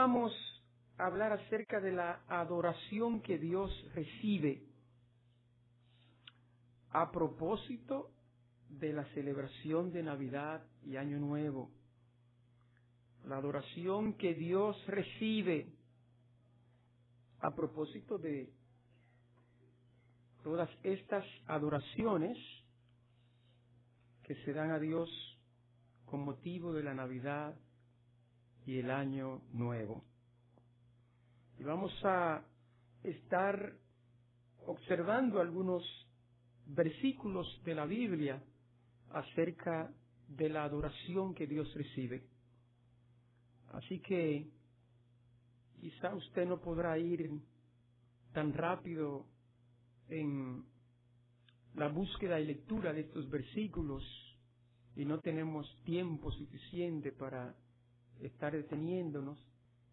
vamos a hablar acerca de la adoración que Dios recibe a propósito de la celebración de Navidad y Año Nuevo. La adoración que Dios recibe a propósito de todas estas adoraciones que se dan a Dios con motivo de la Navidad y el Año Nuevo. Y vamos a estar observando algunos versículos de la Biblia acerca de la adoración que Dios recibe. Así que quizá usted no podrá ir tan rápido en la búsqueda y lectura de estos versículos y no tenemos tiempo suficiente para estar deteniéndonos,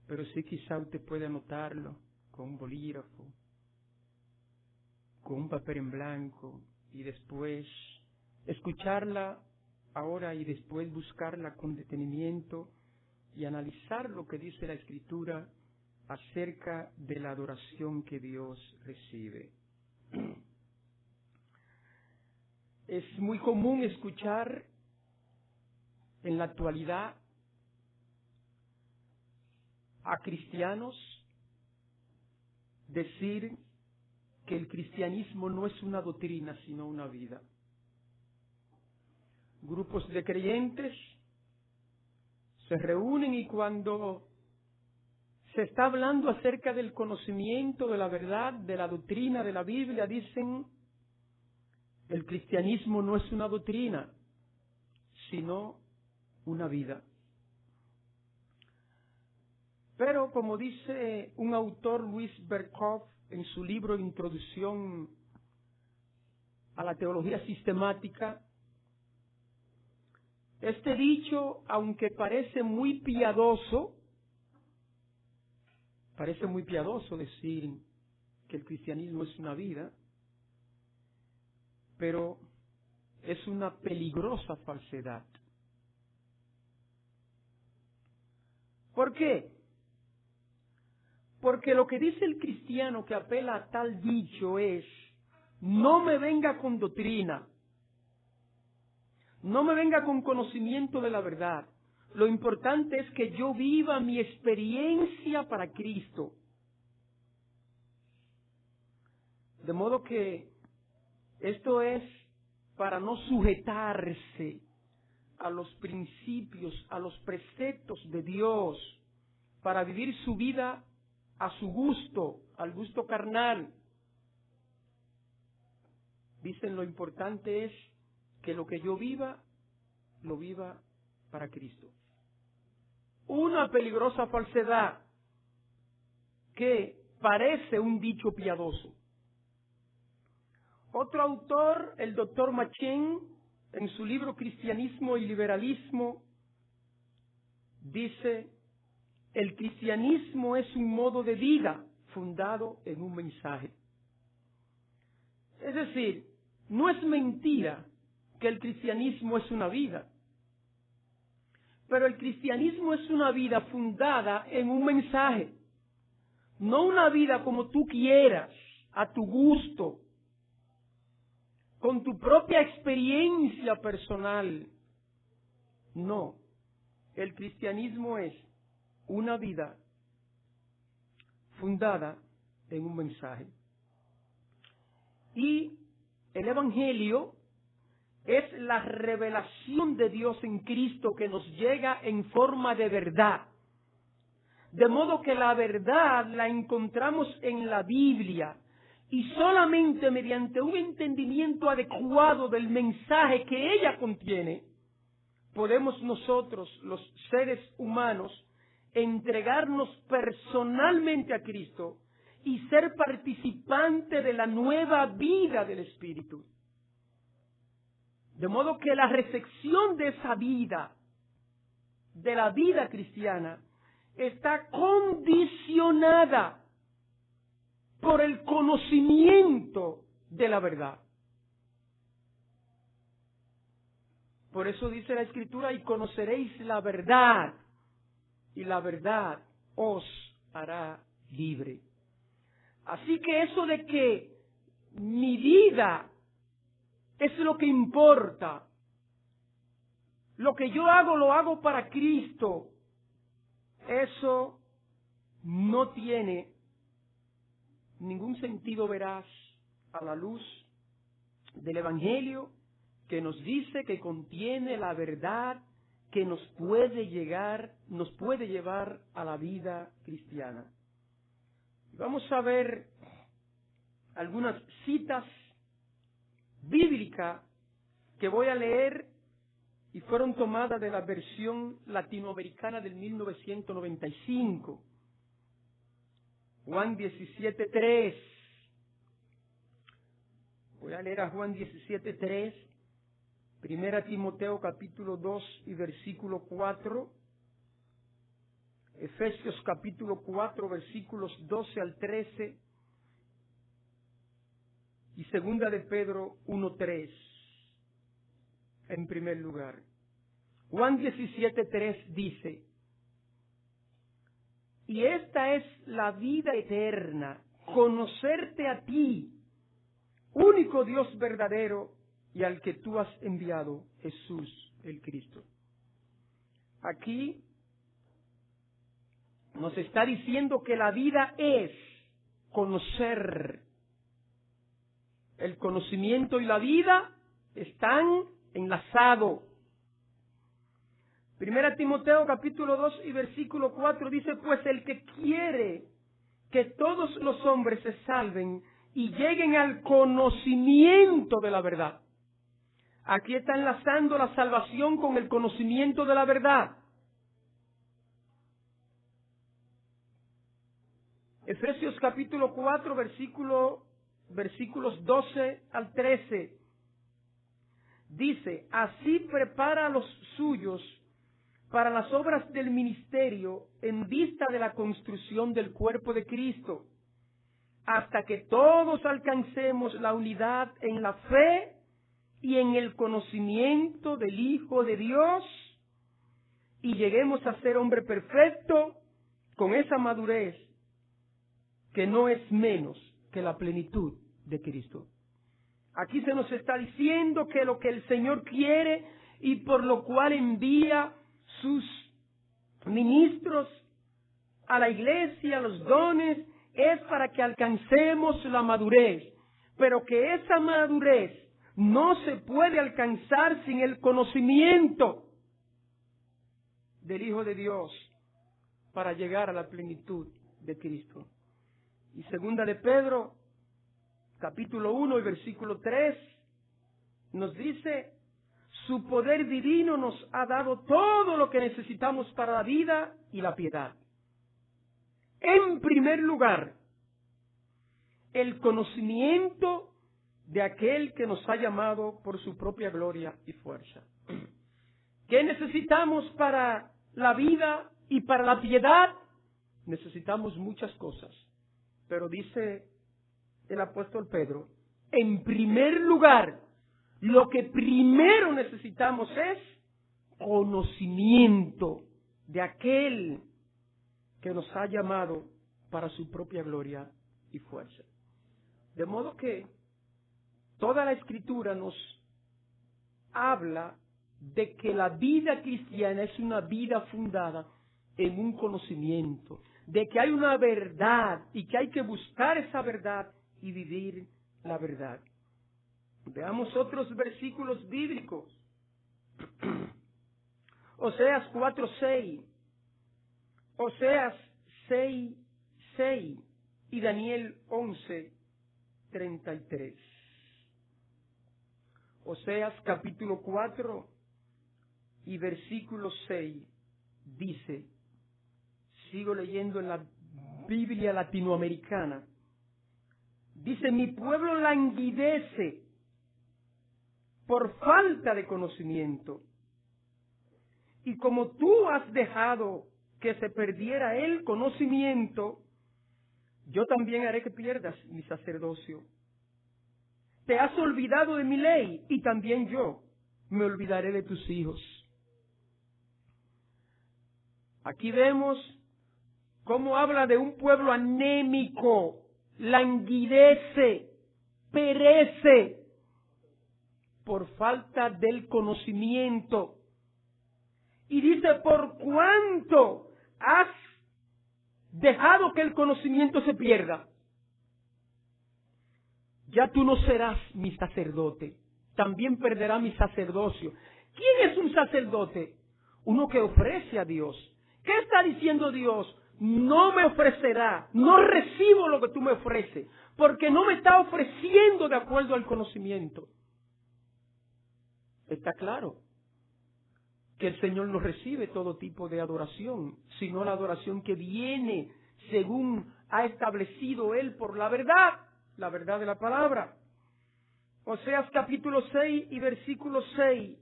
pero sí quizá usted puede anotarlo con un bolígrafo, con un papel en blanco y después escucharla ahora y después buscarla con detenimiento y analizar lo que dice la Escritura acerca de la adoración que Dios recibe. Es muy común escuchar en la actualidad a cristianos decir que el cristianismo no es una doctrina, sino una vida. Grupos de creyentes se reúnen y cuando se está hablando acerca del conocimiento de la verdad, de la doctrina de la Biblia, dicen, el cristianismo no es una doctrina, sino una vida. Pero como dice un autor, Louis Berkhof, en su libro Introducción a la Teología Sistemática, este dicho, aunque parece muy piadoso decir que el cristianismo es una vida, pero es una peligrosa falsedad. ¿Por qué? Porque lo que dice el cristiano que apela a tal dicho es, no me venga con doctrina, no me venga con conocimiento de la verdad. Lo importante es que yo viva mi experiencia para Cristo. De modo que esto es para no sujetarse a los principios, a los preceptos de Dios, para vivir su vida a su gusto, al gusto carnal. Dicen, lo importante es que lo que yo viva, lo viva para Cristo. Una peligrosa falsedad que parece un dicho piadoso. Otro autor, el doctor Machen, en su libro Cristianismo y Liberalismo, dice, el cristianismo es un modo de vida fundado en un mensaje. Es decir, no es mentira que el cristianismo es una vida, pero el cristianismo es una vida fundada en un mensaje, no una vida como tú quieras, a tu gusto, con tu propia experiencia personal. No, el cristianismo es una vida fundada en un mensaje. Y el Evangelio es la revelación de Dios en Cristo que nos llega en forma de verdad. De modo que la verdad la encontramos en la Biblia y solamente mediante un entendimiento adecuado del mensaje que ella contiene, podemos nosotros, los seres humanos, entregarnos personalmente a Cristo y ser participante de la nueva vida del Espíritu. De modo que la recepción de esa vida, de la vida cristiana, está condicionada por el conocimiento de la verdad. Por eso dice la Escritura, y conoceréis la verdad, y la verdad os hará libre. Así que eso de que mi vida es lo que importa, lo que yo hago lo hago para Cristo, eso no tiene ningún sentido veraz a la luz del Evangelio, que nos dice que contiene la verdad que nos puede llevar a la vida cristiana. Vamos a ver algunas citas bíblicas que voy a leer y fueron tomadas de la versión latinoamericana del 1995. Juan 17:3. Voy a leer a Juan 17:3, 1 Timoteo capítulo 2 y versículo 4, Efesios capítulo 4 versículos 12 al 13 y 2 de Pedro 1:3. En primer lugar, Juan 17:3 dice: y esta es la vida eterna, conocerte a ti, único Dios verdadero, y al que tú has enviado, Jesús el Cristo. Aquí nos está diciendo que la vida es conocer. El conocimiento y la vida están enlazados. 1 Timoteo capítulo 2 y versículo 4 dice: pues el que quiere que todos los hombres se salven y lleguen al conocimiento de la verdad. Aquí está enlazando la salvación con el conocimiento de la verdad. Efesios capítulo 4 versículos 12 al 13 dice: así prepara a los suyos para las obras del ministerio en vista de la construcción del cuerpo de Cristo, hasta que todos alcancemos la unidad en la fe y en el conocimiento del Hijo de Dios y lleguemos a ser hombre perfecto con esa madurez que no es menos que la plenitud de Cristo. Aquí se nos está diciendo que lo que el Señor quiere y por lo cual envía sus ministros a la iglesia, los dones, es para que alcancemos la madurez, pero que esa madurez no se puede alcanzar sin el conocimiento del Hijo de Dios para llegar a la plenitud de Cristo. Y 2 de Pedro, capítulo 1 y versículo 3, nos dice: su poder divino nos ha dado todo lo que necesitamos para la vida y la piedad. En primer lugar, el conocimiento de aquel que nos ha llamado por su propia gloria y fuerza. ¿Qué necesitamos para la vida y para la piedad? Necesitamos muchas cosas, pero dice el apóstol Pedro, en primer lugar, lo que primero necesitamos es conocimiento de aquel que nos ha llamado para su propia gloria y fuerza. De modo que toda la Escritura nos habla de que la vida cristiana es una vida fundada en un conocimiento, de que hay una verdad y que hay que buscar esa verdad y vivir la verdad. Veamos otros versículos bíblicos. Oseas 4:6, Oseas 6:6 y Daniel 11:33. Oseas capítulo 4 y versículo 6 dice, sigo leyendo en la Biblia latinoamericana, dice: mi pueblo languidece por falta de conocimiento, y como tú has dejado que se perdiera el conocimiento, yo también haré que pierdas mi sacerdocio. Te has olvidado de mi ley, y también yo me olvidaré de tus hijos. Aquí vemos cómo habla de un pueblo anémico, languidece, perece por falta del conocimiento. Y dice, por cuánto has dejado que el conocimiento se pierda, ya tú no serás mi sacerdote, también perderá mi sacerdocio. ¿Quién es un sacerdote? Uno que ofrece a Dios. ¿Qué está diciendo Dios? No me ofrecerá, no recibo lo que tú me ofreces, porque no me está ofreciendo de acuerdo al conocimiento. Está claro que el Señor no recibe todo tipo de adoración, sino la adoración que viene según ha establecido Él por la verdad de la palabra. Oseas capítulo 6 y versículo 6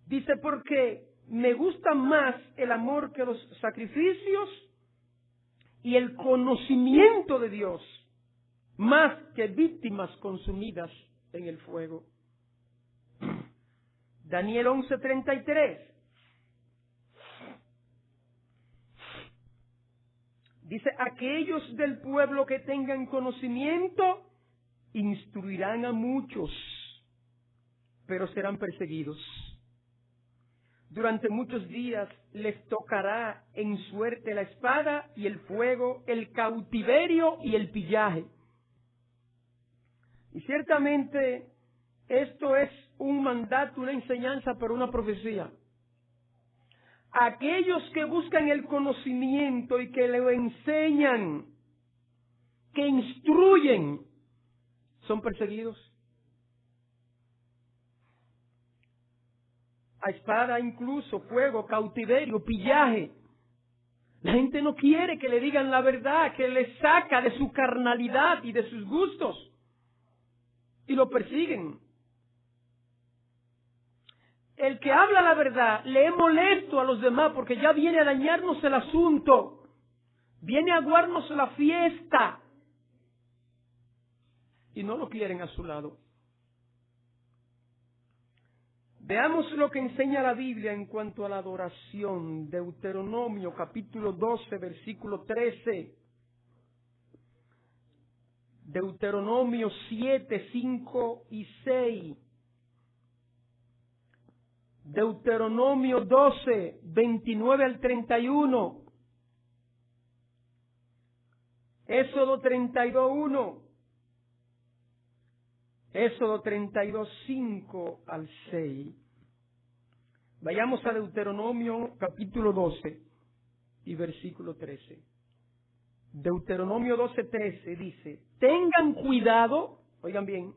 dice, porque me gusta más el amor que los sacrificios y el conocimiento de Dios, más que víctimas consumidas en el fuego. Daniel 11:33 dice, aquellos del pueblo que tengan conocimiento instruirán a muchos, pero serán perseguidos. Durante muchos días les tocará en suerte la espada y el fuego, el cautiverio y el pillaje. Y ciertamente esto es un mandato, una enseñanza, pero una profecía. Aquellos que buscan el conocimiento y que lo enseñan, que instruyen, son perseguidos. A espada incluso, fuego, cautiverio, pillaje. La gente no quiere que le digan la verdad, que le saca de su carnalidad y de sus gustos. Y lo persiguen. El que habla la verdad le es molesto a los demás porque ya viene a dañarnos el asunto. Viene a aguarnos la fiesta. Y no lo quieren a su lado. Veamos lo que enseña la Biblia en cuanto a la adoración. Deuteronomio capítulo 12, versículo 13. Deuteronomio 7, 5 y 6. Deuteronomio 12, 29 al 31. Éxodo 32, 1. Éxodo 32, 5 al 6. Vayamos a Deuteronomio capítulo 12 y versículo 13. Deuteronomio 12, 13 dice, tengan cuidado, oigan bien,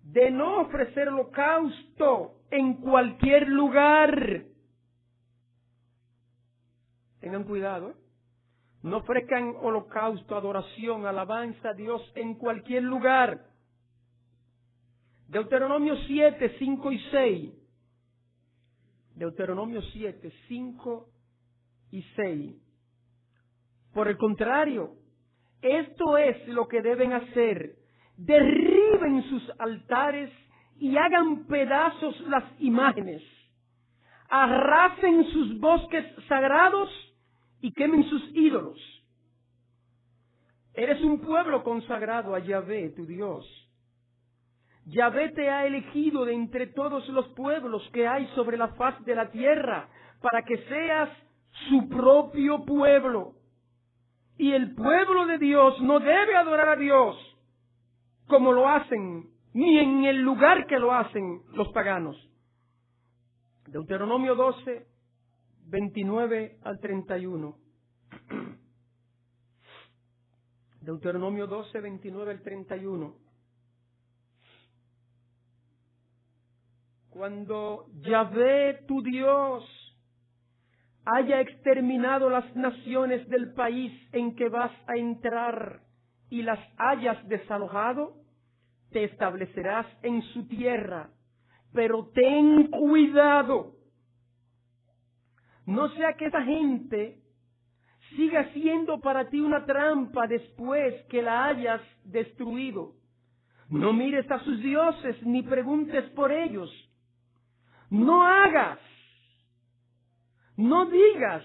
de no ofrecer holocausto en cualquier lugar. Tengan cuidado, ¿eh? No ofrezcan holocausto, adoración, alabanza a Dios en cualquier lugar. Deuteronomio 7, 5 y 6. Deuteronomio 7, 5 y 6. Por el contrario, esto es lo que deben hacer. Derriben sus altares y hagan pedazos las imágenes. Arrasen sus bosques sagrados y quemen sus ídolos. Eres un pueblo consagrado a Yahvé, tu Dios. Yahvé te ha elegido de entre todos los pueblos que hay sobre la faz de la tierra para que seas su propio pueblo. Y el pueblo de Dios no debe adorar a Dios como lo hacen, ni en el lugar que lo hacen los paganos. Deuteronomio 12, 29 al 31. Deuteronomio 12, 29 al 31. Cuando Yahvé, tu Dios, haya exterminado las naciones del país en que vas a entrar y las hayas desalojado, te establecerás en su tierra, pero ten cuidado. No sea que esa gente siga siendo para ti una trampa después que la hayas destruido. No mires a sus dioses ni preguntes por ellos. No hagas, no digas,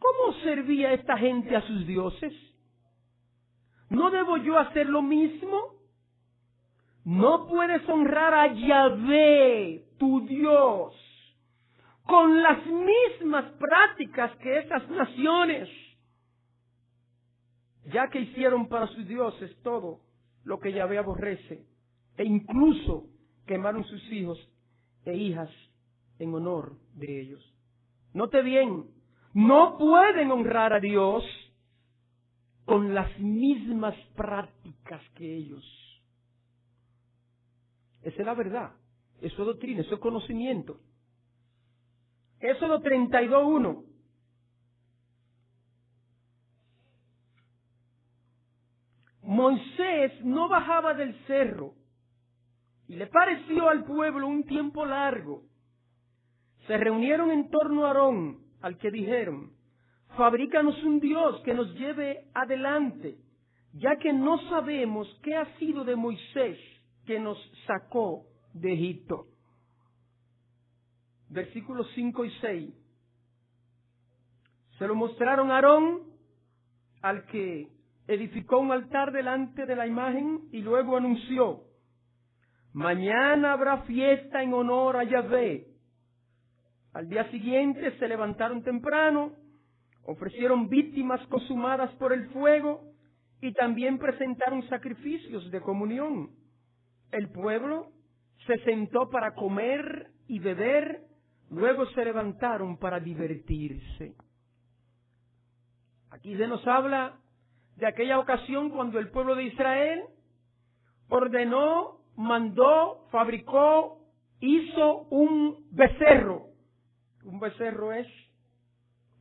¿cómo servía esta gente a sus dioses? ¿No debo yo hacer lo mismo? No puedes honrar a Yahvé, tu Dios, con las mismas prácticas que esas naciones, ya que hicieron para sus dioses todo lo que Yahvé aborrece, e incluso quemaron sus hijos e hijas en honor de ellos. Note bien, no pueden honrar a Dios con las mismas prácticas que ellos. Esa es la verdad. Eso es doctrina, eso es conocimiento. Éxodo 32:1. Moisés no bajaba del cerro y le pareció al pueblo un tiempo largo. Se reunieron en torno a Aarón, al que dijeron: fabrícanos un Dios que nos lleve adelante, ya que no sabemos qué ha sido de Moisés que nos sacó de Egipto. Versículos 5 y 6. Se lo mostraron a Aarón, al que edificó un altar delante de la imagen, y luego anunció: mañana habrá fiesta en honor a Yahvé. Al día siguiente se levantaron temprano, ofrecieron víctimas consumadas por el fuego y también presentaron sacrificios de comunión. El pueblo se sentó para comer y beber, luego se levantaron para divertirse. Aquí se nos habla de aquella ocasión cuando el pueblo de Israel ordenó, mandó, fabricó, hizo un becerro. Un becerro es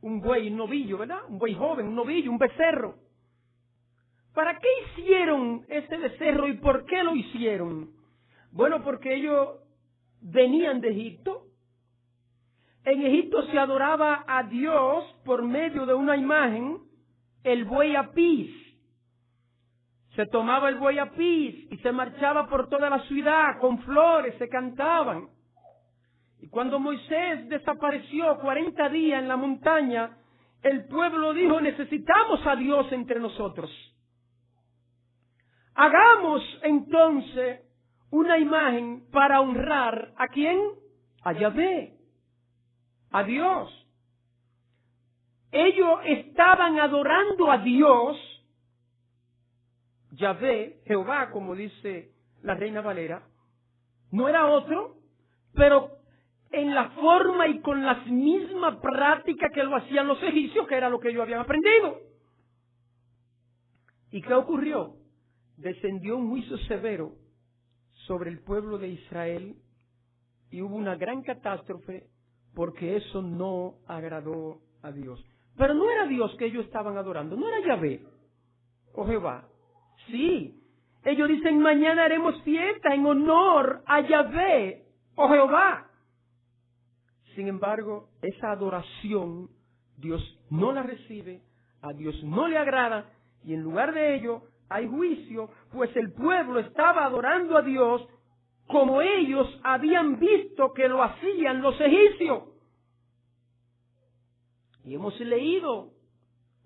un buey, un novillo, ¿verdad? Un buey joven, un novillo, un becerro. ¿Para qué hicieron ese becerro y por qué lo hicieron? Bueno, porque ellos venían de Egipto. En Egipto se adoraba a Dios por medio de una imagen, el buey apis. Se tomaba el buey apis y se marchaba por toda la ciudad con flores, se cantaban. Y cuando Moisés desapareció 40 días en la montaña, el pueblo dijo: necesitamos a Dios entre nosotros. Hagamos entonces una imagen para honrar ¿a quién? A Yahvé, a Dios. Ellos estaban adorando a Dios, Yahvé, Jehová, como dice la Reina Valera. No era otro, pero en la forma y con las mismas prácticas que lo hacían los egipcios, que era lo que ellos habían aprendido. ¿Y qué ocurrió? Descendió un juicio severo sobre el pueblo de Israel y hubo una gran catástrofe porque eso no agradó a Dios. Pero no era Dios que ellos estaban adorando, no era Yahvé o Jehová. Sí, ellos dicen: mañana haremos fiesta en honor a Yahvé o Jehová. Sin embargo, esa adoración Dios no la recibe, a Dios no le agrada, y en lugar de ello hay juicio, pues el pueblo estaba adorando a Dios como ellos habían visto que lo hacían los egipcios. Y hemos leído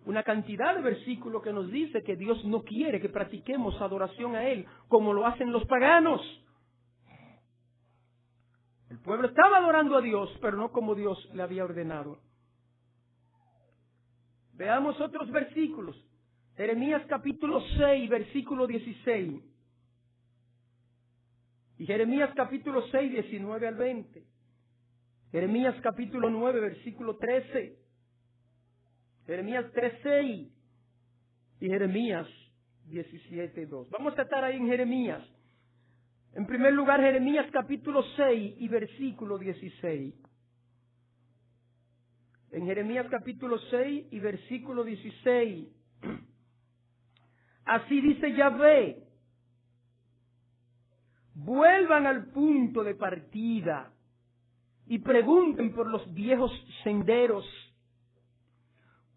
una cantidad de versículos que nos dice que Dios no quiere que practiquemos adoración a Él como lo hacen los paganos. El pueblo estaba adorando a Dios, pero no como Dios le había ordenado. Veamos otros versículos. Jeremías capítulo 6, versículo 16. Y Jeremías capítulo 6, 19 al 20. Jeremías capítulo 9, versículo 13. Jeremías 3, 6. Y Jeremías 17, 2. Vamos a estar ahí en Jeremías. En primer lugar, Jeremías capítulo 6 y versículo 16. En Jeremías capítulo 6 y versículo 16. Así dice Yahvé: vuelvan al punto de partida y pregunten por los viejos senderos.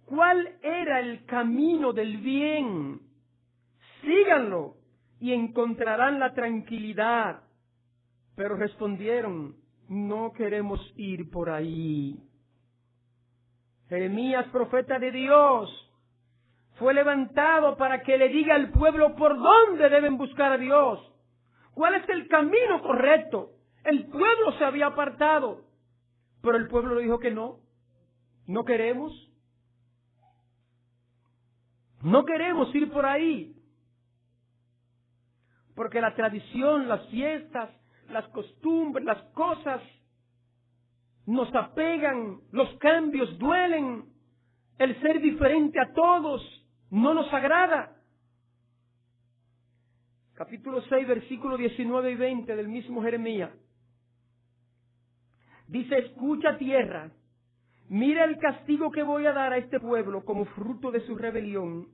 ¿Cuál era el camino del bien? Síganlo y encontrarán la tranquilidad. Pero respondieron: no queremos ir por ahí. Jeremías, profeta de Dios, fue levantado para que le diga al pueblo por dónde deben buscar a Dios, cuál es el camino correcto. El pueblo se había apartado, pero el pueblo le dijo que no queremos. No queremos ir por ahí. Porque la tradición, las fiestas, las costumbres, las cosas nos apegan, los cambios duelen, el ser diferente a todos no nos agrada. Capítulo 6, versículos 19 y 20 del mismo Jeremías. Dice: escucha, tierra, mira el castigo que voy a dar a este pueblo como fruto de su rebelión,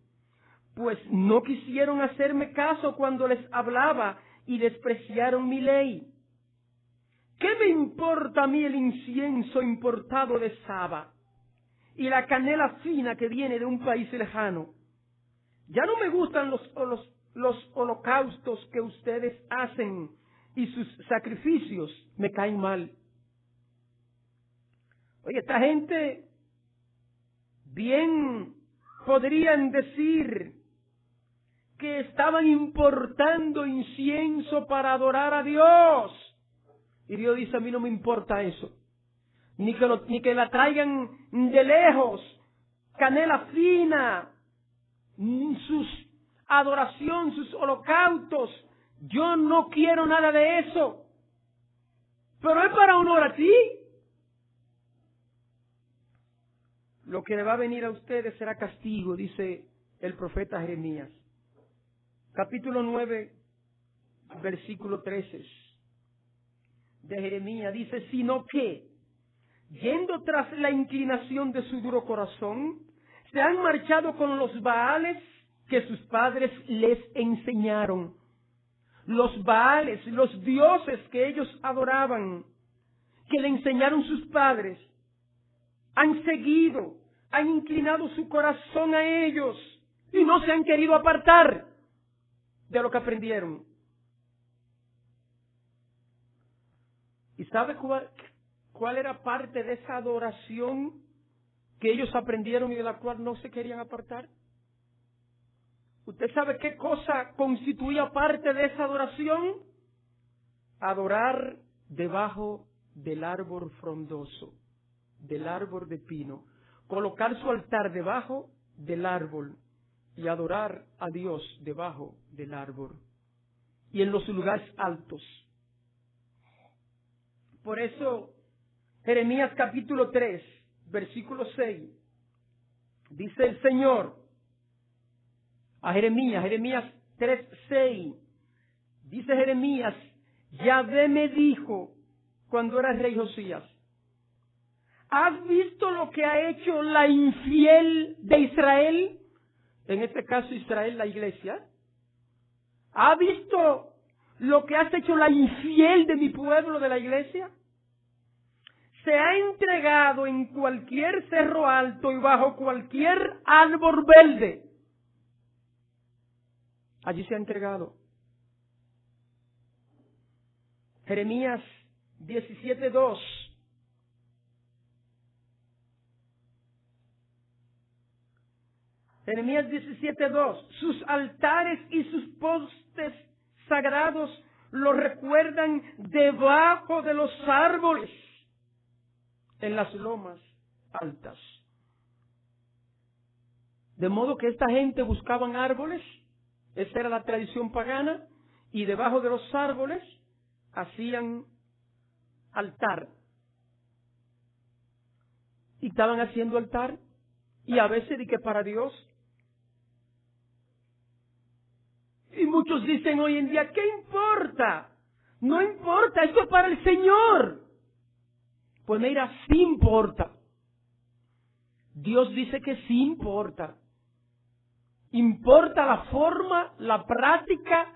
pues no quisieron hacerme caso cuando les hablaba y despreciaron mi ley. ¿Qué me importa a mí el incienso importado de Saba y la canela fina que viene de un país lejano? Ya no me gustan los holocaustos que ustedes hacen y sus sacrificios me caen mal. Oye, esta gente bien podrían decir que estaban importando incienso para adorar a Dios. Y Dios dice: a mí no me importa eso. Ni que la traigan de lejos, canela fina, sus adoración, sus holocaustos. Yo no quiero nada de eso. Pero es para honor a ti. Lo que le va a venir a ustedes será castigo, dice el profeta Jeremías. Capítulo 9, versículo 13 de Jeremías dice: sino que, yendo tras la inclinación de su duro corazón, se han marchado con los Baales que sus padres les enseñaron. Los Baales, los dioses que ellos adoraban, que le enseñaron sus padres, han seguido, han inclinado su corazón a ellos y no se han querido apartar de lo que aprendieron. ¿Y sabe cuál era parte de esa adoración que ellos aprendieron y de la cual no se querían apartar? ¿Usted sabe qué cosa constituía parte de esa adoración? Adorar debajo del árbol frondoso, del árbol de pino. Colocar su altar debajo del árbol y adorar a Dios debajo del árbol y en los lugares altos. Por eso, Jeremías capítulo 3, versículo 6, dice el Señor a Jeremías 3, 6, dice Jeremías: Yahvé me dijo cuando era rey Josías: ¿has visto lo que ha hecho la infiel de Israel? En este caso Israel, la iglesia. ¿Ha visto lo que has hecho la infiel de mi pueblo, de la iglesia? Se ha entregado en cualquier cerro alto y bajo cualquier árbol verde. Allí se ha entregado. Jeremías 17:2. Jeremías 17:2. Sus altares y sus postes sagrados lo recuerdan debajo de los árboles, en las lomas altas. De modo que esta gente buscaban árboles, esa era la tradición pagana, y debajo de los árboles hacían altar. Y estaban haciendo altar, y a veces di que para Dios. Y muchos dicen hoy en día: ¿qué importa? No importa, esto es para el Señor. Pues mira, sí importa. Dios dice que sí importa. Importa la forma, la práctica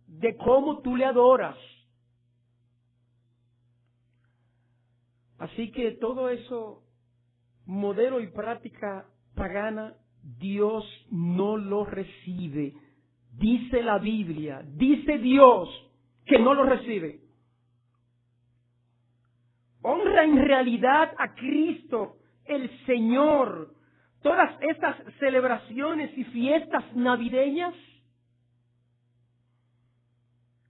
de cómo tú le adoras. Así que todo eso, modelo y práctica pagana, Dios no lo recibe. Dice la Biblia, dice Dios que no lo recibe. Honra en realidad a Cristo el Señor todas estas celebraciones y fiestas navideñas?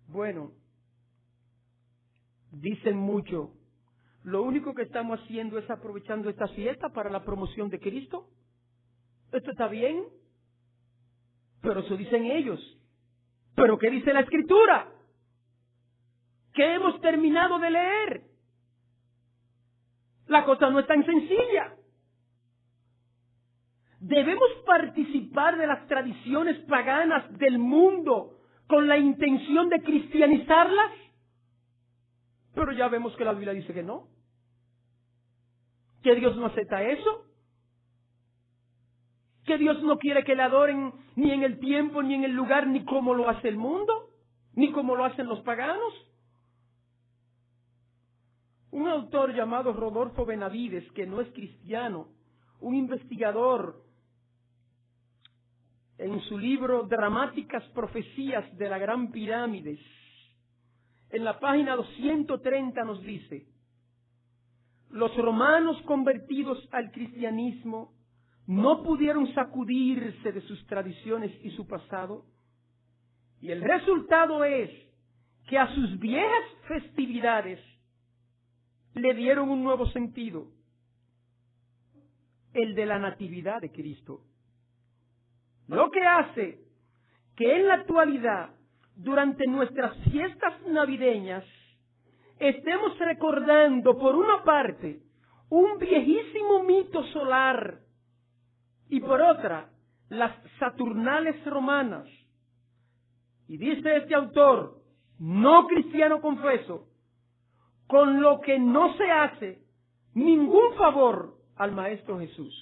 Bueno, dicen mucho, lo único que estamos haciendo es aprovechando esta fiesta para la promoción de Cristo. Esto está bien, pero eso dicen ellos. ¿Pero qué dice la Escritura? ¿Qué hemos terminado de leer? La cosa no es tan sencilla. Debemos participar de las tradiciones paganas del mundo con la intención de cristianizarlas. Pero ya vemos que la Biblia dice que no. Que Dios no acepta eso. Que Dios no quiere que le adoren ni en el tiempo, ni en el lugar, ni como lo hace el mundo, ni como lo hacen los paganos. Un autor llamado Rodolfo Benavides, que no es cristiano, un investigador, en su libro Dramáticas Profecías de la Gran Pirámide, en la página 230 nos dice: los romanos convertidos al cristianismo no pudieron sacudirse de sus tradiciones y su pasado, y el resultado es que a sus viejas festividades le dieron un nuevo sentido, el de la natividad de Cristo. Lo que hace que en la actualidad, durante nuestras fiestas navideñas, estemos recordando, por una parte, un viejísimo mito solar, y por otra, las Saturnales romanas. Y dice este autor, no cristiano confeso, con lo que no se hace ningún favor al Maestro Jesús.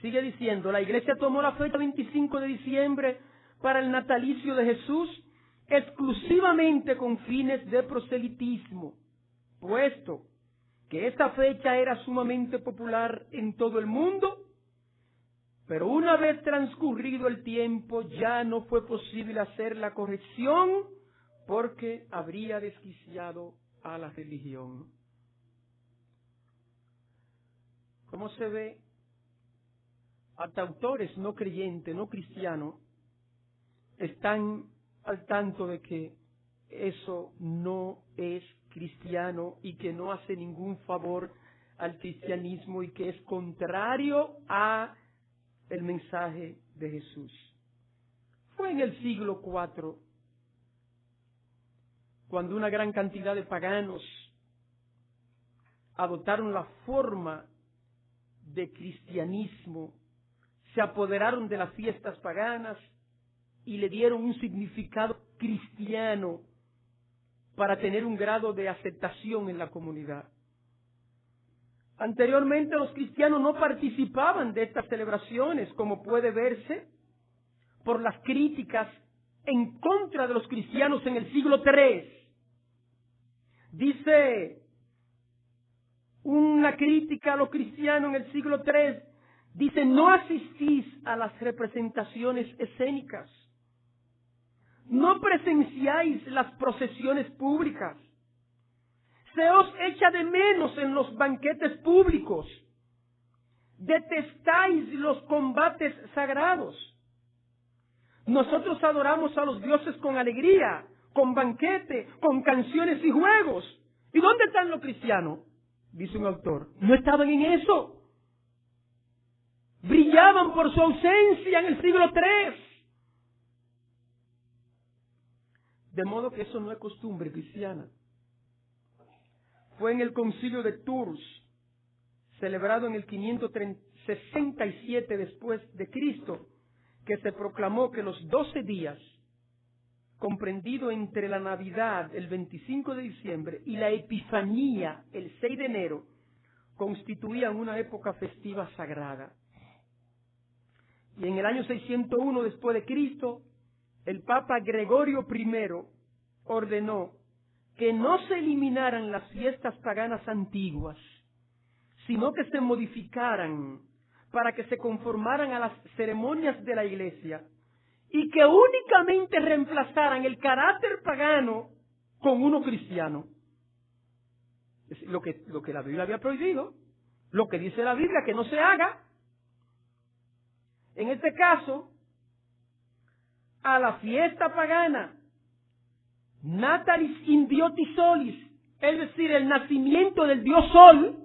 Sigue diciendo, la Iglesia tomó la fecha 25 de diciembre para el natalicio de Jesús exclusivamente con fines de proselitismo, puesto que esta fecha era sumamente popular en todo el mundo, pero una vez transcurrido el tiempo ya no fue posible hacer la corrección porque habría desquiciado a la religión. ¿Cómo se ve? Hasta autores no creyentes, no cristianos, están al tanto de que eso no es cristiano y que no hace ningún favor al cristianismo y que es contrario a el mensaje de Jesús. Fue en el siglo IV cuando una gran cantidad de paganos adoptaron la forma de cristianismo, se apoderaron de las fiestas paganas y le dieron un significado cristiano para tener un grado de aceptación en la comunidad. Anteriormente los cristianos no participaban de estas celebraciones, como puede verse por las críticas en contra de los cristianos en el siglo III. Dice una crítica a los cristianos en el siglo III, dice, no asistís a las representaciones escénicas, no presenciáis las procesiones públicas, se os echa de menos en los banquetes públicos, detestáis los combates sagrados. Nosotros adoramos a los dioses con alegría, con banquete, con canciones y juegos. ¿Y dónde están los cristianos? Dice un autor. No estaban en eso. Brillaban por su ausencia en el siglo III. De modo que eso no es costumbre cristiana. Fue en el concilio de Tours, celebrado en el 567 después de Cristo, que se proclamó que los 12 días, comprendido entre la Navidad, el 25 de diciembre, y la Epifanía, el 6 de enero, constituían una época festiva sagrada. Y en el año 601 después de Cristo, el Papa Gregorio I ordenó que no se eliminaran las fiestas paganas antiguas, sino que se modificaran para que se conformaran a las ceremonias de la Iglesia y que únicamente reemplazaran el carácter pagano con uno cristiano. Es lo que la Biblia había prohibido, lo que dice la Biblia que no se haga. En este caso, a la fiesta pagana, Natalis Indiotis Solis, es decir, el nacimiento del dios Sol,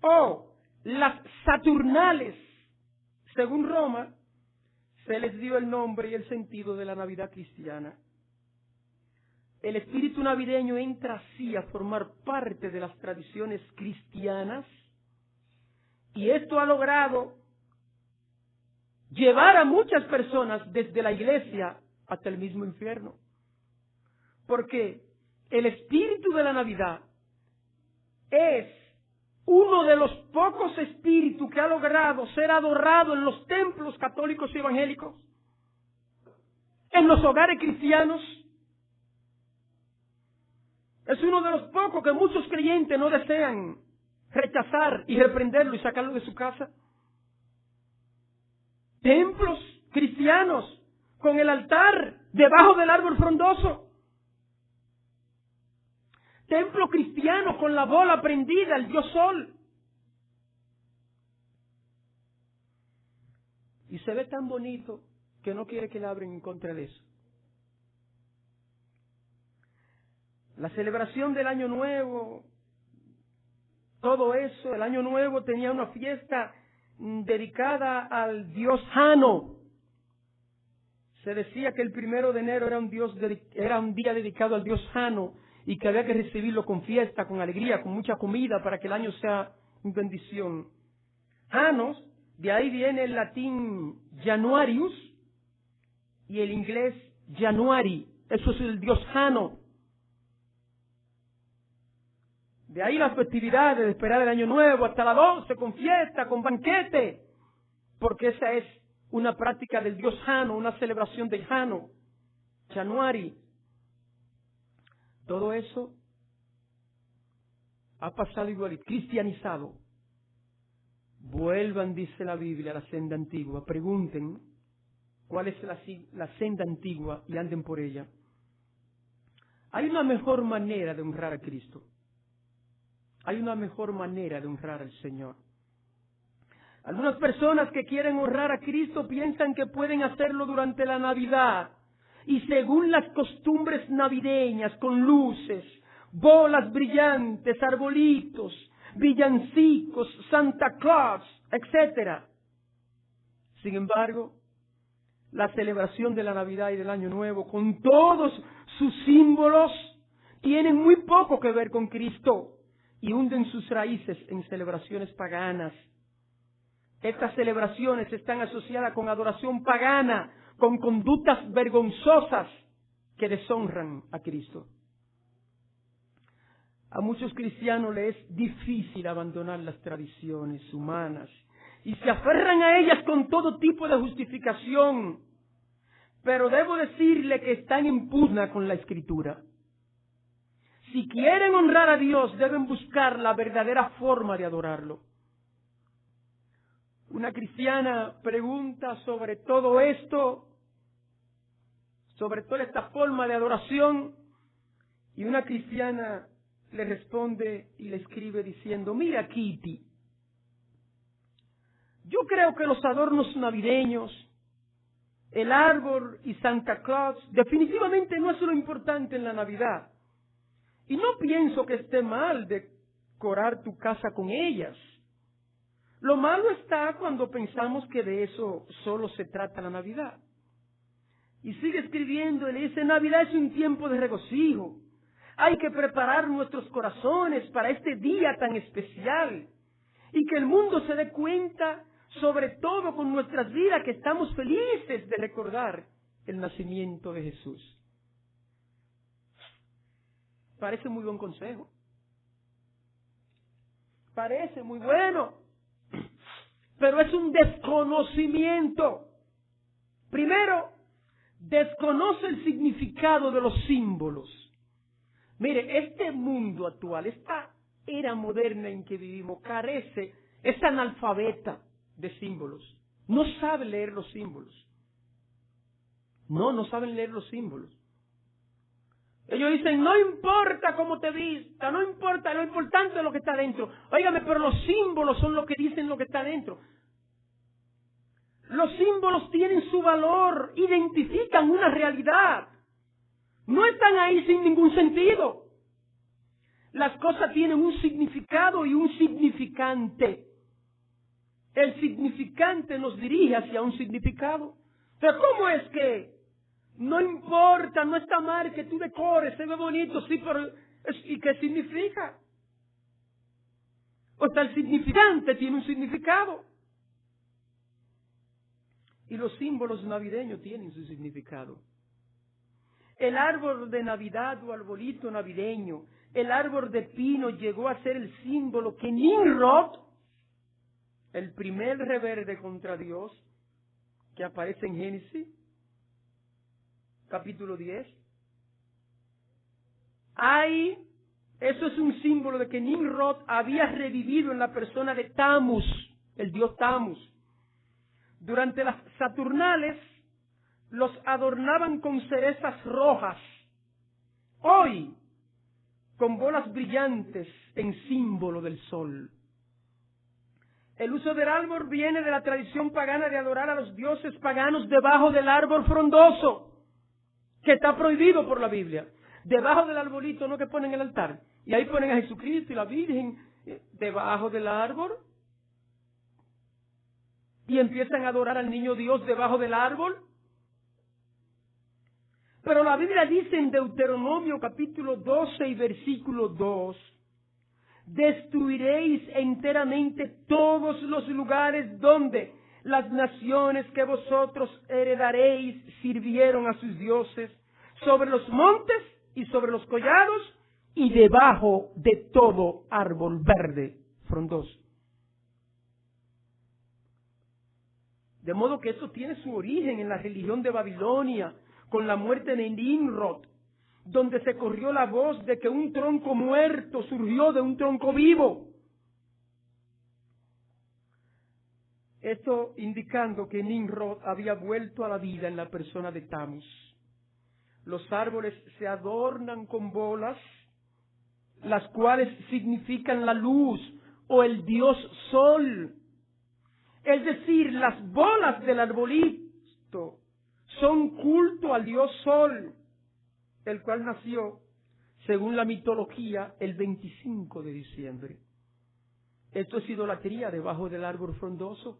o las Saturnales, según Roma, se les dio el nombre y el sentido de la Navidad cristiana. El espíritu navideño entra así a formar parte de las tradiciones cristianas, y esto ha logrado llevar a muchas personas desde la iglesia hasta el mismo infierno. Porque el espíritu de la Navidad es uno de los pocos espíritus que ha logrado ser adorado en los templos católicos y evangélicos, en los hogares cristianos. Es uno de los pocos que muchos creyentes no desean rechazar y reprenderlo y sacarlo de su casa. Templos cristianos con el altar debajo del árbol frondoso. Templo cristiano con la bola prendida, el dios Sol. Y se ve tan bonito que no quiere que le abren en contra de eso. La celebración del Año Nuevo, todo eso, el Año Nuevo tenía una fiesta dedicada al dios Jano. Se decía que el 1 de enero era un día dedicado al dios Jano y que había que recibirlo con fiesta, con alegría, con mucha comida para que el año sea una bendición. Janos, de ahí viene el latín Januarius y el inglés January. Eso es el dios Jano. De ahí las festividades de esperar el Año Nuevo hasta la 12 con fiesta, con banquete, porque esa es una práctica del dios Jano, una celebración de Jano, January. Todo eso ha pasado igual, cristianizado. Vuelvan, dice la Biblia, a la senda antigua. Pregunten cuál es la senda antigua y anden por ella. Hay una mejor manera de honrar a Cristo. Hay una mejor manera de honrar al Señor. Algunas personas que quieren honrar a Cristo piensan que pueden hacerlo durante la Navidad. Y según las costumbres navideñas, con luces, bolas brillantes, arbolitos, villancicos, Santa Claus, etc. Sin embargo, la celebración de la Navidad y del Año Nuevo, con todos sus símbolos, tienen muy poco que ver con Cristo y hunden sus raíces en celebraciones paganas. Estas celebraciones están asociadas con adoración pagana, con conductas vergonzosas que deshonran a Cristo. A muchos cristianos les es difícil abandonar las tradiciones humanas y se aferran a ellas con todo tipo de justificación, pero debo decirle que están en pugna con la Escritura. Si quieren honrar a Dios, deben buscar la verdadera forma de adorarlo. Una cristiana pregunta sobre todo esto, sobre toda esta forma de adoración, y una cristiana le responde y le escribe diciendo: mira, Kitty, yo creo que los adornos navideños, el árbol y Santa Claus definitivamente no es lo importante en la Navidad. Y no pienso que esté mal decorar tu casa con ellas. Lo malo está cuando pensamos que de eso solo se trata la Navidad. Y sigue escribiendo y le dice: Navidad es un tiempo de regocijo. Hay que preparar nuestros corazones para este día tan especial. Y que el mundo se dé cuenta, sobre todo con nuestras vidas, que estamos felices de recordar el nacimiento de Jesús. Parece muy buen consejo. Parece muy bueno. Pero es un desconocimiento. Primero, desconoce el significado de los símbolos. Mire, este mundo actual, esta era moderna en que vivimos, es analfabeta de símbolos. No sabe leer los símbolos. No saben leer los símbolos. Ellos dicen, no importa cómo te vista, no importa, lo importante es lo que está dentro. Óigame, pero los símbolos son lo que dicen lo que está dentro. Los símbolos tienen su valor, identifican una realidad. No están ahí sin ningún sentido. Las cosas tienen un significado y un significante. El significante nos dirige hacia un significado. Pero ¿cómo es que no importa, no está mal que tú decores, se ve bonito, sí, pero ¿y qué significa? O sea, el significante tiene un significado. Y los símbolos navideños tienen su significado. El árbol de Navidad o arbolito navideño, el árbol de pino llegó a ser el símbolo que Nimrod, el primer rebelde contra Dios, que aparece en Génesis, capítulo 10. Eso es un símbolo de que Nimrod había revivido en la persona de Tammuz, el dios Tammuz. Durante las Saturnales los adornaban con cerezas rojas, hoy con bolas brillantes en símbolo del sol. El uso del árbol viene de la tradición pagana de adorar a los dioses paganos debajo del árbol frondoso, que está prohibido por la Biblia. Debajo del arbolito, no que ponen el altar. Y ahí ponen a Jesucristo y la Virgen debajo del árbol. Y empiezan a adorar al niño Dios debajo del árbol. Pero la Biblia dice en Deuteronomio capítulo 12 y versículo 2, destruiréis enteramente todos los lugares donde las naciones que vosotros heredaréis sirvieron a sus dioses, sobre los montes y sobre los collados y debajo de todo árbol verde frondoso. De modo que eso tiene su origen en la religión de Babilonia, con la muerte de Nimrod, donde se corrió la voz de que un tronco muerto surgió de un tronco vivo. Esto indicando que Nimrod había vuelto a la vida en la persona de Tammuz. Los árboles se adornan con bolas, las cuales significan la luz o el dios sol. Es decir, las bolas del arbolito son culto al dios sol, el cual nació, según la mitología, el 25 de diciembre. Esto es idolatría debajo del árbol frondoso.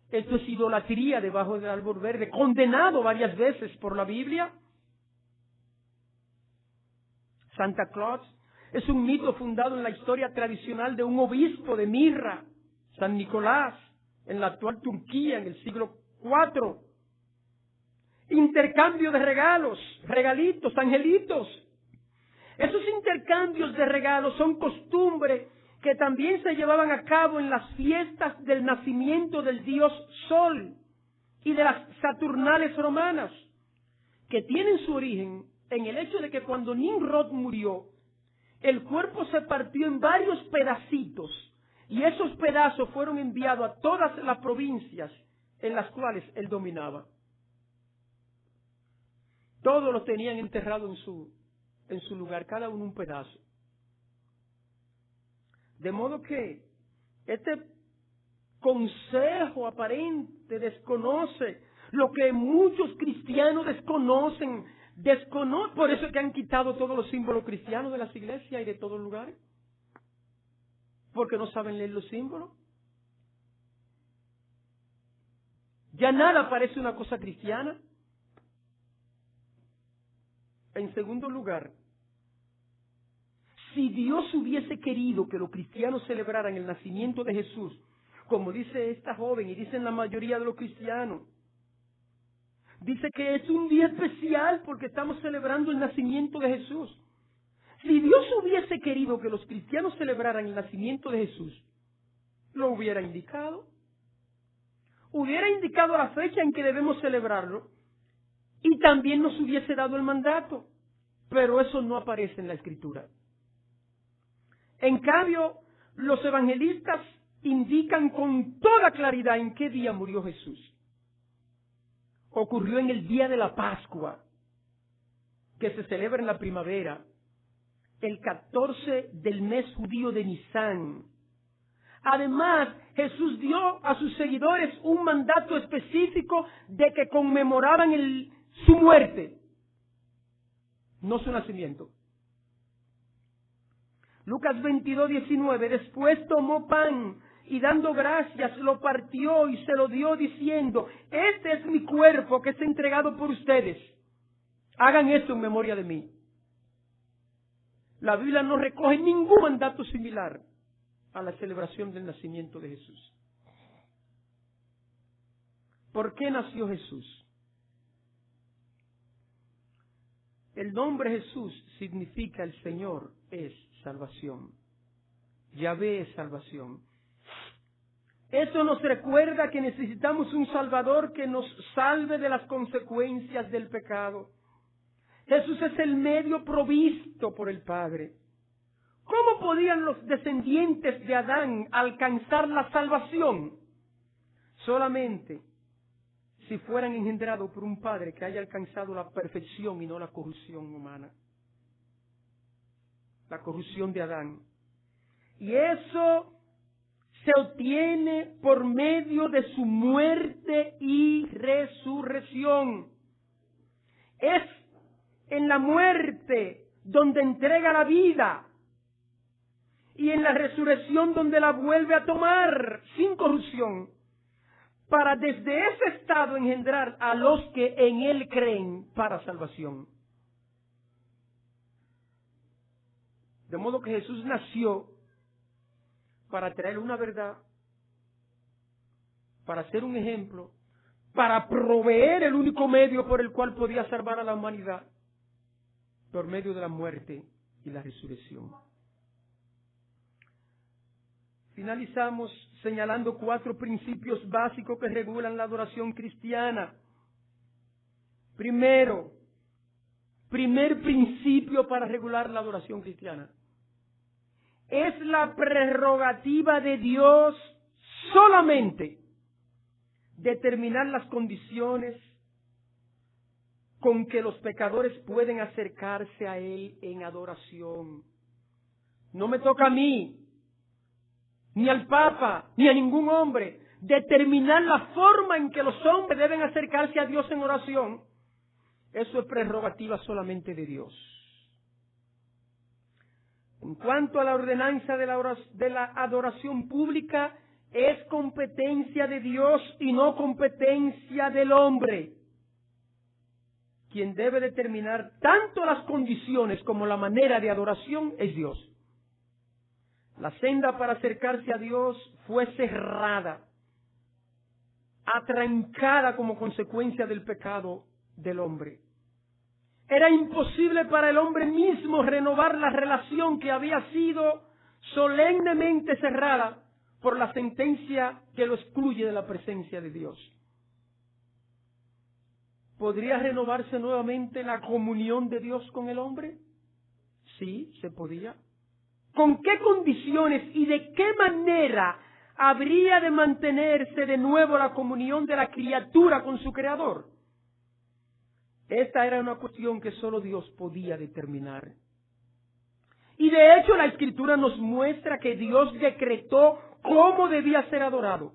Esto es idolatría debajo del árbol verde, condenado varias veces por la Biblia. Santa Claus es un mito fundado en la historia tradicional de un obispo de Mirra, San Nicolás, en la actual Turquía, en el siglo IV. Intercambio de regalos, regalitos, angelitos. Esos intercambios de regalos son costumbres que también se llevaban a cabo en las fiestas del nacimiento del dios Sol y de las Saturnales romanas, que tienen su origen en el hecho de que cuando Nimrod murió, el cuerpo se partió en varios pedacitos y esos pedazos fueron enviados a todas las provincias en las cuales él dominaba. Todos los tenían enterrados en su lugar, cada uno un pedazo. De modo que este consejo aparente desconoce lo que muchos cristianos desconocen. Por eso es que han quitado todos los símbolos cristianos de las iglesias y de todos los lugares. Porque no saben leer los símbolos. Ya nada parece una cosa cristiana. En segundo lugar, si Dios hubiese querido que los cristianos celebraran el nacimiento de Jesús, como dice esta joven y dicen la mayoría de los cristianos, dice que es un día especial porque estamos celebrando el nacimiento de Jesús. Si Dios hubiese querido que los cristianos celebraran el nacimiento de Jesús, lo hubiera indicado. Hubiera indicado la fecha en que debemos celebrarlo y también nos hubiese dado el mandato. Pero eso no aparece en la Escritura. En cambio, los evangelistas indican con toda claridad en qué día murió Jesús. Ocurrió en el día de la Pascua. que se celebra en la primavera, el 14 del mes judío de Nisán. Además, Jesús dio a sus seguidores un mandato específico de que conmemoraban su muerte, no su nacimiento. Lucas 22:19, después tomó pan y dando gracias lo partió y se lo dio diciendo, este es mi cuerpo que es entregado por ustedes. Hagan esto en memoria de mí. La Biblia no recoge ningún mandato similar a la celebración del nacimiento de Jesús. ¿Por qué nació Jesús? El nombre Jesús significa el Señor es salvación. Yahvé es salvación. Eso nos recuerda que necesitamos un Salvador que nos salve de las consecuencias del pecado. Jesús es el medio provisto por el Padre. ¿Cómo podían los descendientes de Adán alcanzar la salvación? Solamente si fueran engendrados por un Padre que haya alcanzado la perfección y no la corrupción humana. La corrupción de Adán. Y eso se obtiene por medio de su muerte y resurrección. Es en la muerte donde entrega la vida y en la resurrección donde la vuelve a tomar sin corrupción, para desde ese estado engendrar a los que en Él creen para salvación. De modo que Jesús nació para traer una verdad, para ser un ejemplo, para proveer el único medio por el cual podía salvar a la humanidad, por medio de la muerte y la resurrección. Finalizamos señalando 4 principios básicos que regulan la adoración cristiana. Primer principio para regular la adoración cristiana. Es la prerrogativa de Dios solamente determinar las condiciones con que los pecadores pueden acercarse a Él en adoración. No me toca a mí, ni al Papa, ni a ningún hombre, determinar la forma en que los hombres deben acercarse a Dios en oración. Eso es prerrogativa solamente de Dios. En cuanto a la ordenanza de la adoración pública, es competencia de Dios y no competencia del hombre. Quien debe determinar tanto las condiciones como la manera de adoración es Dios. La senda para acercarse a Dios fue cerrada, atrancada como consecuencia del pecado del hombre. Era imposible para el hombre mismo renovar la relación que había sido solemnemente cerrada por la sentencia que lo excluye de la presencia de Dios. ¿Podría renovarse nuevamente la comunión de Dios con el hombre? Sí, se podía. ¿Con qué condiciones y de qué manera habría de mantenerse de nuevo la comunión de la criatura con su Creador? Esta era una cuestión que solo Dios podía determinar. Y de hecho la Escritura nos muestra que Dios decretó cómo debía ser adorado.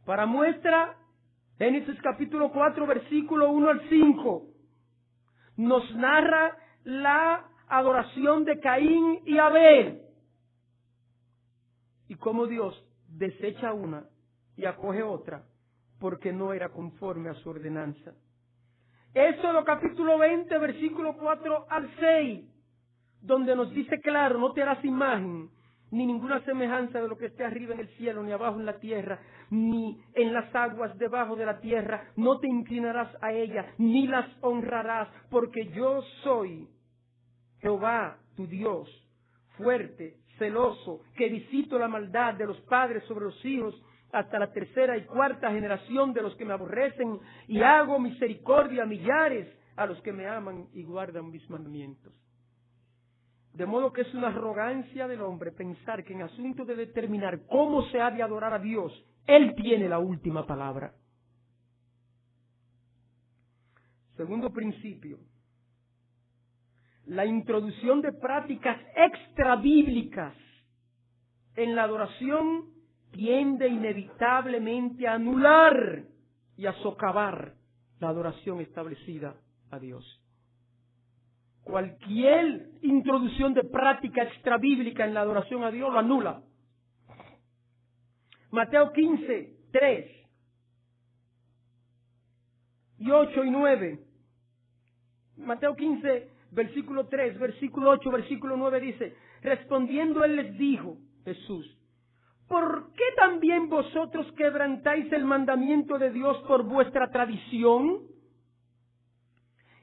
Para muestra, Génesis capítulo 4, versículo 1 al 5, nos narra la adoración de Caín y Abel. Y cómo Dios desecha una y acoge otra, porque no era conforme a su ordenanza. Éxodo capítulo 20, versículo 4 al 6, donde nos dice claro, no te harás imagen, ni ninguna semejanza de lo que esté arriba en el cielo, ni abajo en la tierra, ni en las aguas debajo de la tierra, no te inclinarás a ellas, ni las honrarás, porque yo soy Jehová, tu Dios, fuerte, celoso, que visito la maldad de los padres sobre los hijos, hasta la 3ª y 4ª generación de los que me aborrecen, y hago misericordia a millares a los que me aman y guardan mis mandamientos. De modo que es una arrogancia del hombre pensar que en asunto de determinar cómo se ha de adorar a Dios, Él tiene la última palabra. Segundo principio, la introducción de prácticas extrabíblicas en la adoración tiende inevitablemente a anular y a socavar la adoración establecida a Dios. Cualquier introducción de práctica extrabíblica en la adoración a Dios lo anula. Mateo 15, 3 y 8 y 9. Mateo 15, versículo 3, versículo 8, versículo 9 dice, respondiendo él les dijo, Jesús, ¿por qué también vosotros quebrantáis el mandamiento de Dios por vuestra tradición?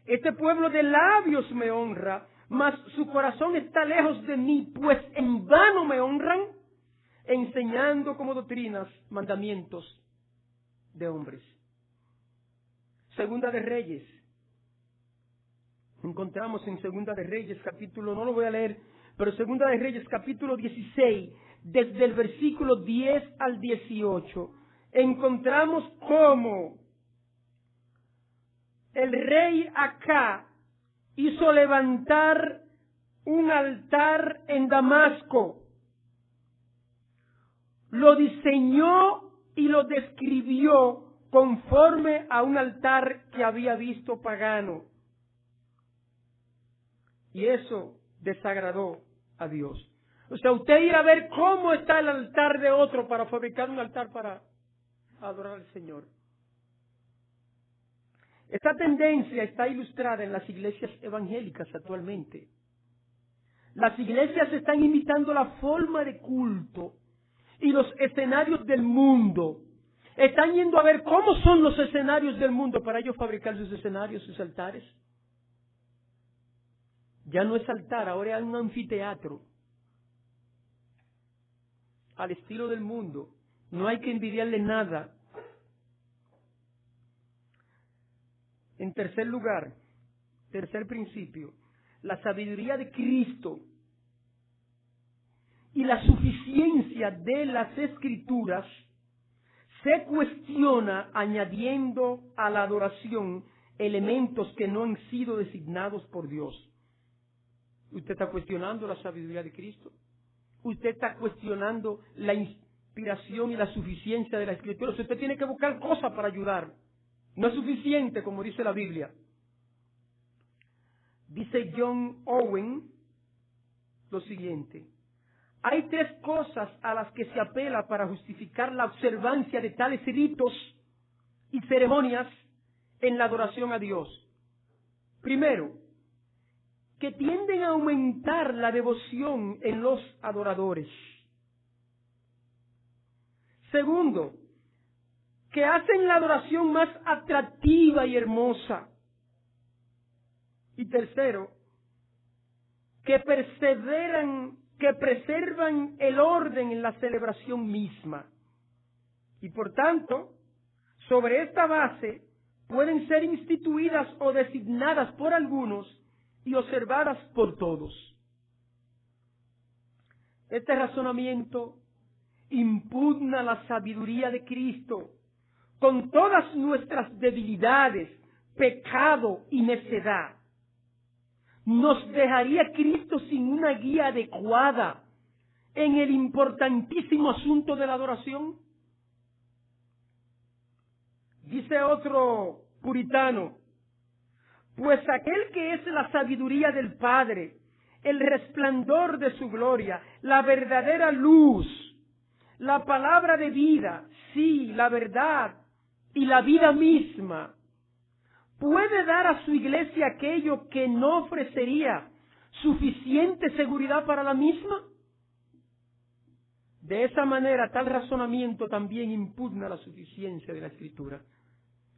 Este pueblo de labios me honra, mas su corazón está lejos de mí, pues en vano me honran, enseñando como doctrinas mandamientos de hombres. Segunda de Reyes. Encontramos en Segunda de Reyes capítulo, no lo voy a leer, pero Segunda de Reyes capítulo 16, desde el versículo 10 al 18, encontramos cómo el rey Acá hizo levantar un altar en Damasco. Lo diseñó y lo describió conforme a un altar que había visto pagano. Y eso desagradó a Dios. O sea, usted ir a ver cómo está el altar de otro para fabricar un altar para adorar al Señor. Esta tendencia está ilustrada en las iglesias evangélicas actualmente. Las iglesias están imitando la forma de culto y los escenarios del mundo. Están yendo a ver cómo son los escenarios del mundo para ellos fabricar sus escenarios, sus altares. Ya no es altar, ahora es un anfiteatro. Al estilo del mundo. No hay que envidiarle nada. En tercer lugar, tercer principio, la sabiduría de Cristo y la suficiencia de las Escrituras se cuestiona añadiendo a la adoración elementos que no han sido designados por Dios. ¿Usted está cuestionando la sabiduría de Cristo? ¿Usted está cuestionando la inspiración y la suficiencia de la Escritura? Usted tiene que buscar cosas para ayudar. No es suficiente, como dice la Biblia. Dice John Owen lo siguiente. Hay tres cosas a las que se apela para justificar la observancia de tales ritos y ceremonias en la adoración a Dios. Primero, que tienden a aumentar la devoción en los adoradores. Segundo, que hacen la adoración más atractiva y hermosa. Y tercero, que preservan el orden en la celebración misma. Y por tanto, sobre esta base pueden ser instituidas o designadas por algunos y observadas por todos. Este razonamiento impugna la sabiduría de Cristo con todas nuestras debilidades, pecado y necedad. ¿Nos dejaría Cristo sin una guía adecuada en el importantísimo asunto de la adoración? Dice otro puritano, pues aquel que es la sabiduría del Padre, el resplandor de su gloria, la verdadera luz, la palabra de vida, sí, la verdad y la vida misma, ¿puede dar a su iglesia aquello que no ofrecería suficiente seguridad para la misma? De esa manera, tal razonamiento también impugna la suficiencia de la Escritura.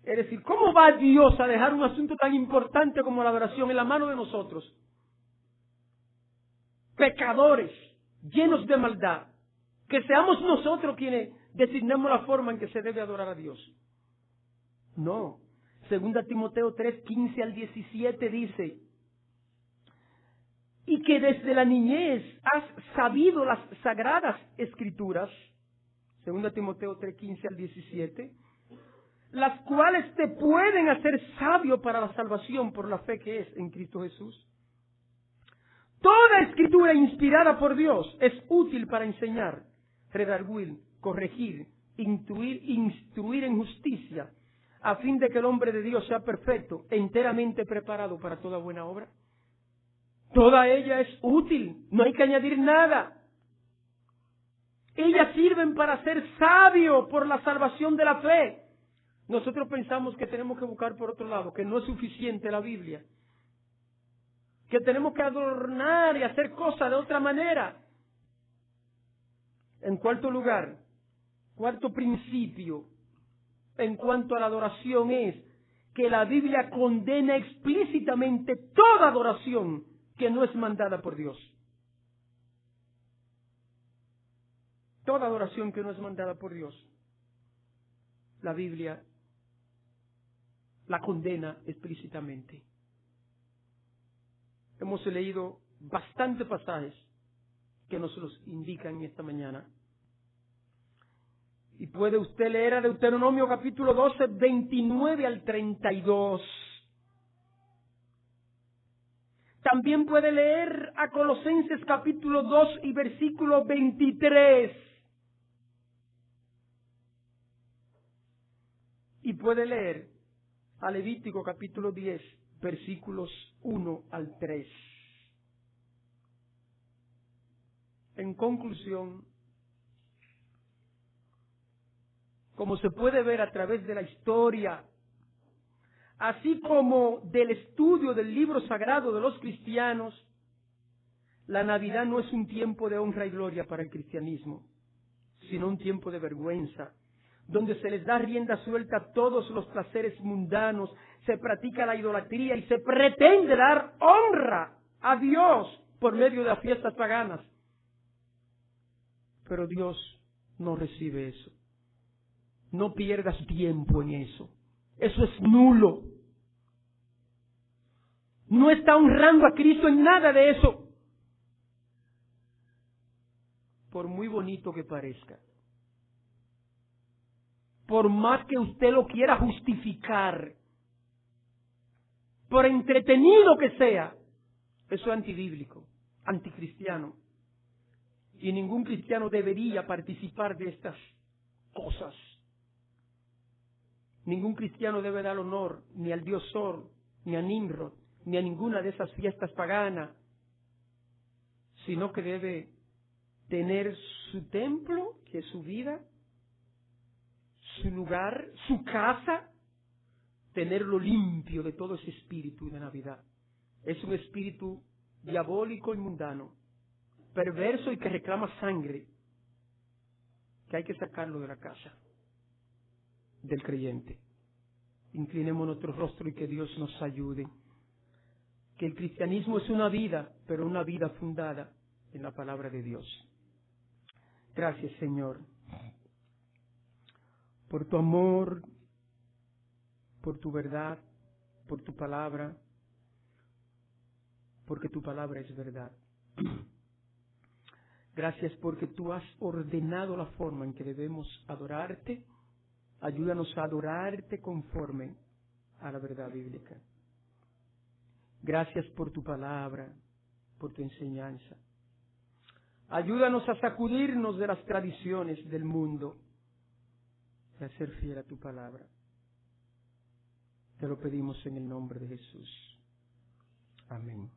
Es decir, ¿cómo va Dios a dejar un asunto tan importante como la adoración en la mano de nosotros? Pecadores, llenos de maldad, que seamos nosotros quienes designemos la forma en que se debe adorar a Dios. No. Segunda Timoteo 3, 15 al 17 dice, y que desde la niñez has sabido las sagradas Escrituras, Segunda Timoteo 3, 15 al 17, las cuales te pueden hacer sabio para la salvación por la fe que es en Cristo Jesús. Toda escritura inspirada por Dios es útil para enseñar, redarguir, corregir, instruir en justicia, a fin de que el hombre de Dios sea perfecto, enteramente preparado para toda buena obra. Toda ella es útil, no hay que añadir nada. Ellas sirven para ser sabio por la salvación de la fe. Nosotros pensamos que tenemos que buscar por otro lado, que no es suficiente la Biblia, que tenemos que adornar y hacer cosas de otra manera. En cuarto lugar, cuarto principio en cuanto a la adoración es que la Biblia condena explícitamente toda adoración que no es mandada por Dios. Toda adoración que no es mandada por Dios, la Biblia la condena explícitamente. Hemos leído bastantes pasajes que nos los indican esta mañana. Y puede usted leer a Deuteronomio capítulo 12, 29 al 32. También puede leer a Colosenses capítulo 2 y versículo 23. Y puede leer a Levítico capítulo 10, versículos 1 al 3. En conclusión, como se puede ver a través de la historia, así como del estudio del libro sagrado de los cristianos, la Navidad no es un tiempo de honra y gloria para el cristianismo, sino un tiempo de vergüenza, donde se les da rienda suelta a todos los placeres mundanos, se practica la idolatría y se pretende dar honra a Dios por medio de las fiestas paganas. Pero Dios no recibe eso. No pierdas tiempo en eso. Eso es nulo. No está honrando a Cristo en nada de eso. Por muy bonito que parezca. Por más que usted lo quiera justificar, por entretenido que sea, eso es antibíblico, anticristiano. Y ningún cristiano debería participar de estas cosas. Ningún cristiano debe dar honor ni al dios Sol, ni a Nimrod, ni a ninguna de esas fiestas paganas, sino que debe tener su templo, que es su vida, su lugar, su casa, tenerlo limpio de todo ese espíritu de Navidad. Es un espíritu diabólico y mundano, perverso y que reclama sangre, que hay que sacarlo de la casa del creyente. Inclinemos nuestro rostro y que Dios nos ayude. Que el cristianismo es una vida, pero una vida fundada en la palabra de Dios. Gracias, Señor, por tu amor, por tu verdad, por tu palabra, porque tu palabra es verdad. Gracias porque tú has ordenado la forma en que debemos adorarte. Ayúdanos a adorarte conforme a la verdad bíblica. Gracias por tu palabra, por tu enseñanza. Ayúdanos a sacudirnos de las tradiciones del mundo y a ser fiel a tu palabra. Te lo pedimos en el nombre de Jesús. Amén.